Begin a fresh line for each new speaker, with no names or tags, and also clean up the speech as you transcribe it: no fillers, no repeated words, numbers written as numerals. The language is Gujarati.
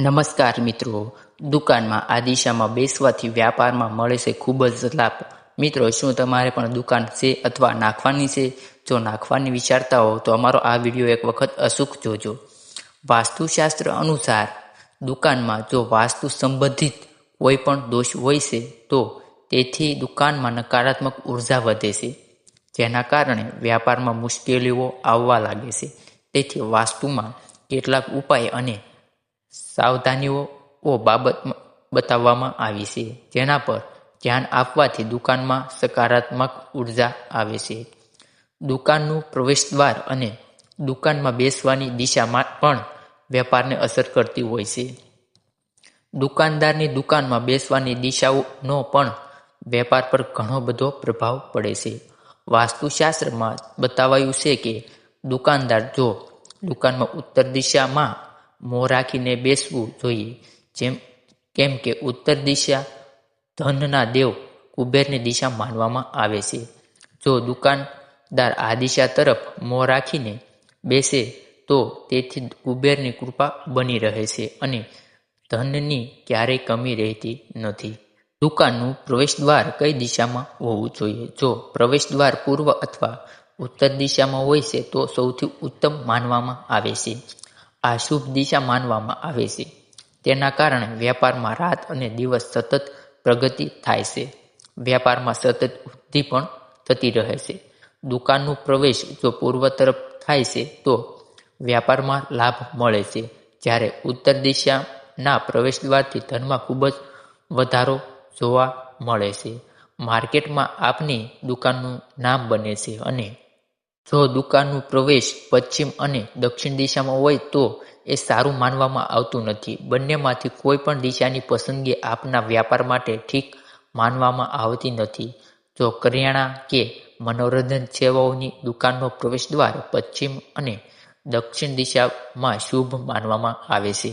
નમસ્કાર મિત્રો, દુકાનમાં આ દિશામાં બેસવાથી વ્યાપારમાં મળે છે ખૂબ જ લાભ. મિત્રો, શું તમારે પણ દુકાન છે અથવા નાખવાની છે? જો નાખવાની વિચારતા હો તો અમારો આ વિડીયો એક વખત અચૂક જોજો. વાસ્તુશાસ્ત્ર અનુસાર દુકાનમાં જો વાસ્તુ સંબંધિત કોઈ પણ દોષ હોય છે તો તેથી દુકાનમાં નકારાત્મક ઉર્જા વધે છે, જેના કારણે વ્યાપારમાં મુશ્કેલીઓ આવવા લાગે છે. તેથી વાસ્તુમાં કેટલાક ઉપાય અને સાવધાનીઓ બાબત બતાવવામાં આવી છે, જેના પર ધ્યાન આપવાથી દુકાનમાં સકારાત્મક ઉર્જા આવે છે. દુકાનનું પ્રવેશદ્વાર અને દુકાનમાં બેસવાની દિશામાં પણ વેપારને અસર કરતી હોય છે. દુકાનદારની દુકાનમાં બેસવાની દિશાનો પણ વેપાર પર ઘણો બધો પ્રભાવ પડે છે. વાસ્તુશાસ્ત્રમાં બતાવાયું છે કે દુકાનદાર જો દુકાનમાં ઉત્તર દિશામાં મોં રાખીને બેસવું જોઈએ, કેમ કે ઉત્તર દિશા ધનના દેવ કુબેરની દિશા માનવામાં આવે છે. જો દુકાનદાર આ દિશા તરફ મોં રાખીને બેસે તો તેથી કુબેરની કૃપા બની રહે છે અને ધનની ક્યારેય કમી રહેતી નથી. દુકાનનું પ્રવેશદ્વાર કઈ દિશામાં હોવું જોઈએ? જો પ્રવેશદ્વાર પૂર્વ અથવા ઉત્તર દિશામાં હોય છે તો સૌથી ઉત્તમ માનવામાં આવે છે. આ શુભ દિશા માનવામાં આવે છે. તેના કારણે વેપારમાં રાત અને દિવસ સતત પ્રગતિ થાય છે. વેપારમાં સતત વૃદ્ધિ પણ થતી રહે છે. દુકાનનું પ્રવેશ જો પૂર્વ તરફ થાય છે તો વ્યાપારમાં લાભ મળે છે, જ્યારે ઉત્તર દિશાના પ્રવેશદ્વારથી ધનમાં ખૂબ જ વધારો જોવા મળે છે. માર્કેટમાં આપની દુકાનનું નામ બને છે. અને જો દુકાનનું પ્રવેશ પશ્ચિમ અને દક્ષિણ દિશામાં હોય તો એ સારું માનવામાં આવતું નથી. બંનેમાંથી કોઈ પણ દિશાની પસંદગી આપના વ્યાપાર માટે ઠીક માનવામાં આવતી નથી. જો કરિયાણા કે મનોરંજન સેવાઓની દુકાનનો પ્રવેશદ્વાર પશ્ચિમ અને દક્ષિણ દિશામાં શુભ માનવામાં આવે છે.